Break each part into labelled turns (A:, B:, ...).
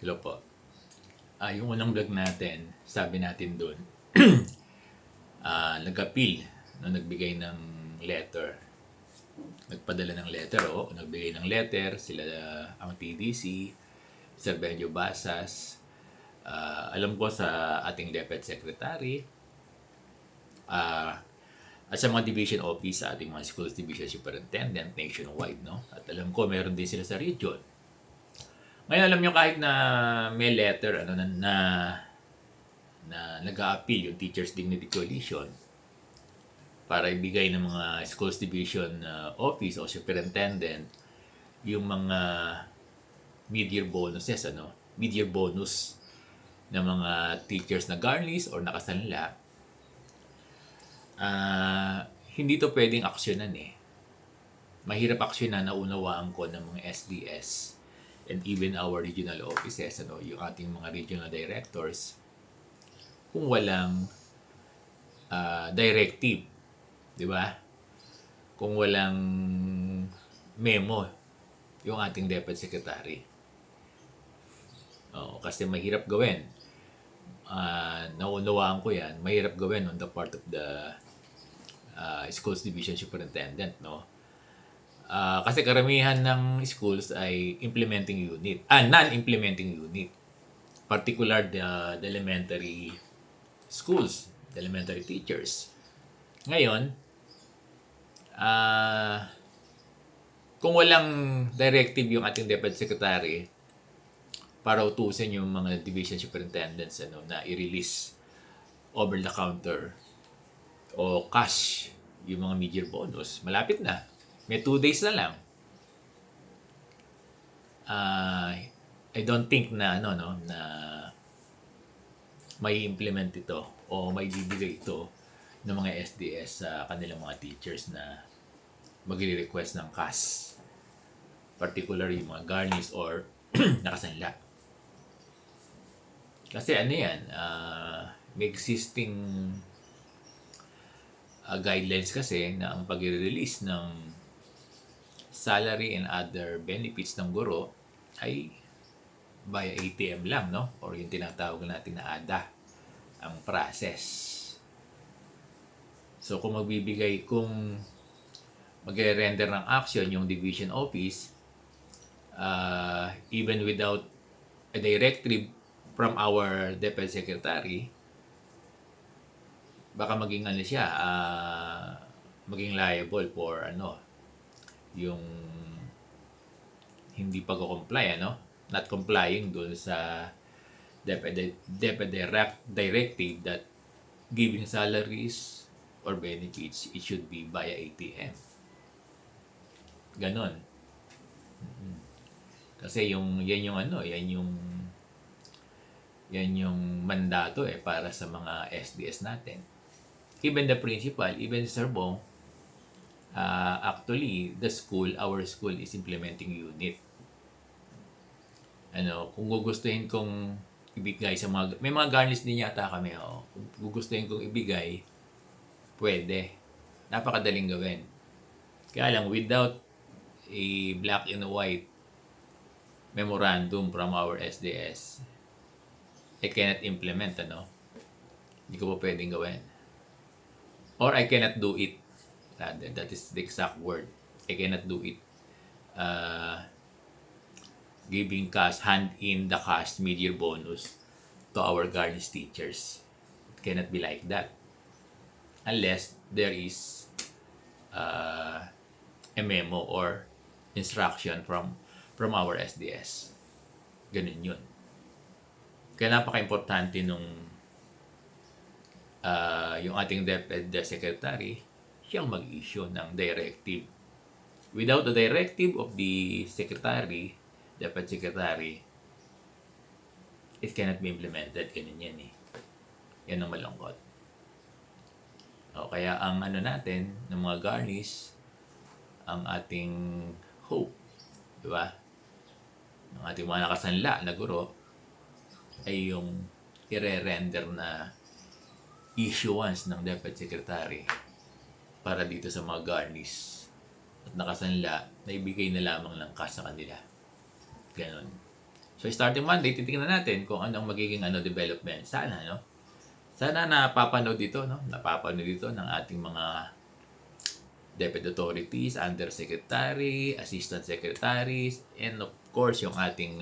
A: Hello po. Yung unang vlog natin, sabi natin doon, nag-appeal, no, nagbigay ng letter. Nagpadala ng letter, nagbigay ng letter, sila ang TDC, Serbenio Basas, alam ko sa ating DepEd Secretary, at sa mga division office sa ating mga schools division superintendent nationwide, no? At alam ko meron din sila sa region. Ngayon alam nyo kahit na may letter na nag-a-appeal yung Teachers Dignity Coalition para ibigay ng mga schools division office o superintendent yung mga mid-year bonuses, mid-year bonus ng mga teachers na garnish or nakasanla. Hindi to pwedeng aksyonan eh. Mahirap aksyonan na unawaan ko ng mga SDS and even our regional offices, yung ating mga regional directors, kung walang directive, di ba? Kung walang memo yung ating DepEd Secretary. Kasi mahirap gawin. Naunawaan ko yan, mahirap gawin on the part of the schools division superintendent, no? Kasi karamihan ng schools ay implementing unit, non-implementing unit. Particular the elementary schools, the elementary teachers. Ngayon, kung walang directive yung ating DepEd Secretary para utusin yung mga division superintendents na i-release over the counter o cash yung mga mid-year bonus, malapit na. May 2 days na lang. I don't think na na may implement ito o may bibigay ito ng mga SDS sa kanilang mga teachers na magre-request ng cash. Particularly yung mga garnish or nakasanla. Kasi yan, may existing guidelines kasi na ang pag-release ng salary and other benefits ng guro ay via ATM lang, no? Or yung tinatawag natin na ADA ang process. So kung magre-render ng action yung division office, even without a directive from our DepEd Secretary, baka maging maging liable for yung hindi pag-comply, not complying dun sa DepEd directive that giving salaries or benefits, it should be via ATM. Ganon. Kasi yan yung mandato para sa mga SDS natin. Even the principal, even Sir Bong, actually, our school is implementing unit. Kung gugustuhin kong ibigay sa may mga garnish din yata kami, kung gugustuhin kong ibigay, pwede. Napakadaling gawin. Kaya lang, without a black and white memorandum from our SDS, I cannot implement, Hindi ko pa pwedeng gawin. Or I cannot do it. That is the exact word. I cannot do it. Giving cash, hand in the cash mid-year bonus to our garnish teachers. It cannot be like that. Unless there is a memo or instruction from our SDS. Ganun yun. Kaya napaka-importante nung yung ating DepEd Secretary, siyang mag-issue ng directive. Without the directive of the Secretary, DepEd Secretary, it cannot be implemented. Ganun yan eh. Yan ang malungkot. Kaya ang natin, ng mga garnish, ang ating hope, di ba? Ang ating mga nakasanla na guro, ay yung i-render na issuance ng DepEd Secretary para dito sa mga garnish at nakasanla na ibigay na lamang ng cash sa kanila. Ganon. So starting Monday, titingnan natin kung anong magiging development. Sana, no? Sana napapanood dito, no? Napapanood dito ng ating mga DepEd authorities, undersecretary, assistant secretaries, and of course, yung ating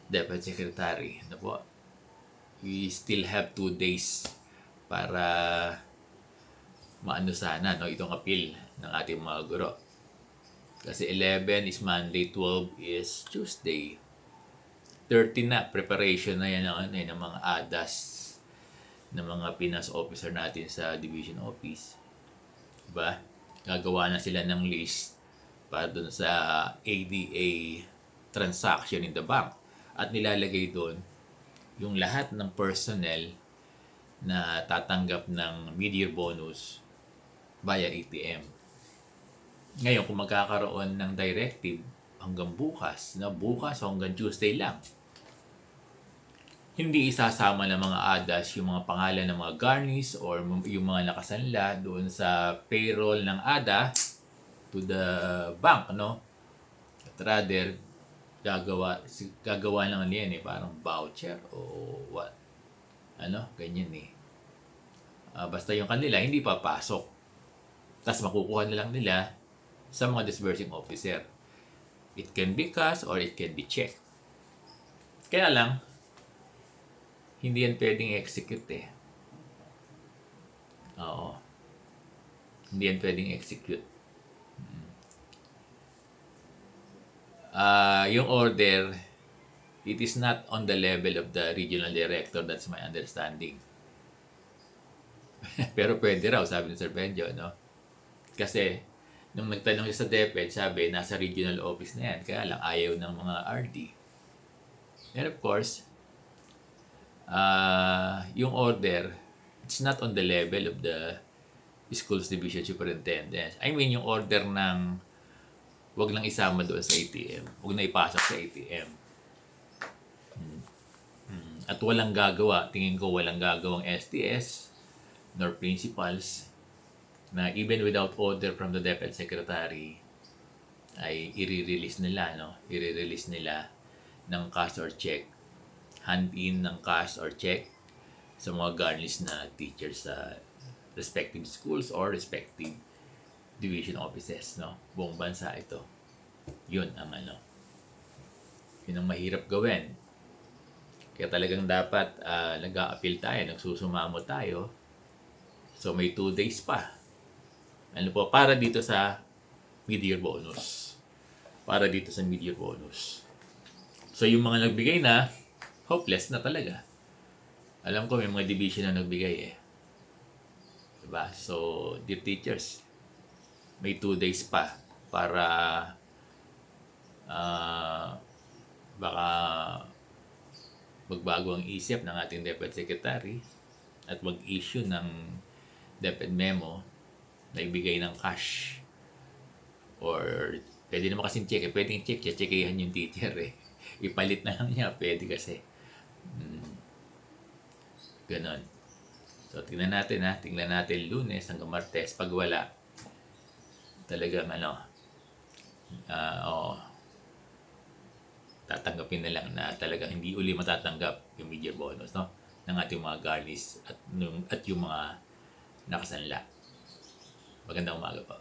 A: DepEd secretary. Ano po? We still have 2 days para maano sana, no? Itong appeal ng ating mga guro. Kasi 11 is Monday, 12 is Tuesday. 13 na, preparation na yan ng mga ADAS, ng mga finance officer natin sa division office. Diba? Gagawa na sila ng list para dun sa ADA transaction in the bank. At nilalagay doon yung lahat ng personnel na tatanggap ng mid-year bonus via ATM. Ngayon, kung magkakaroon ng directive hanggang bukas, bukas hanggang Tuesday lang, hindi isasama ng mga ADAS yung mga pangalan ng mga garnish or yung mga nakasanla doon sa payroll ng ADA to the bank, no? At rather, gagawa lang yan parang voucher o what? Ganyan basta yung kanila hindi papasok. Tapos makukuha na lang nila sa mga disbursing officer. It can be cash or it can be check. Kaya lang, hindi yan pwedeng execute Oo. Hindi yan pwedeng execute. Yung order, it is not on the level of the regional director. That's my understanding. Pero pwede raw, sabi ni Sir Benjo, no? Kasi, nung nagtanong siya sa DepEd, sabi, nasa regional office na yan. Kaya lang, ayaw ng mga RD. And of course, yung order, it's not on the level of the schools division superintendent. I mean, yung order ng wag lang isama doon sa ATM. Wag na ipasok sa ATM. At walang gagawa, tingin ko walang gagawang STS nor principals na even without order from the DepEd secretary ay i-release nila, no? I-release nila ng cash or check, hand-in ng cash or check sa mga garnish na teachers sa respective schools or respective division offices, no? Buong bansa ito. Yun ang yun ang mahirap gawin. Kaya talagang dapat nag-a-appeal tayo, nagsusumamo tayo. So may 2 days pa. Para dito sa mid-year bonus. Para dito sa mid-year bonus. So yung mga nagbigay na, hopeless na talaga. Alam ko may mga division na nagbigay Diba? So, dear teachers, may 2 days pa para baka magbago ang isip ng ating DepEd Secretary at mag-issue ng DepEd memo na ibigay ng cash or pwede naman kasing check pwedeng checkihan yung teacher ipalit na lang niya, pwede kasi ganon. So tingnan natin Lunes hanggang Martes. Pag wala talagang tatanggapin na lang na talagang hindi uli matatanggap yung mid-year bonus, no, ng ating mga garnish at yung mga nakasanla. Magandang umaga po.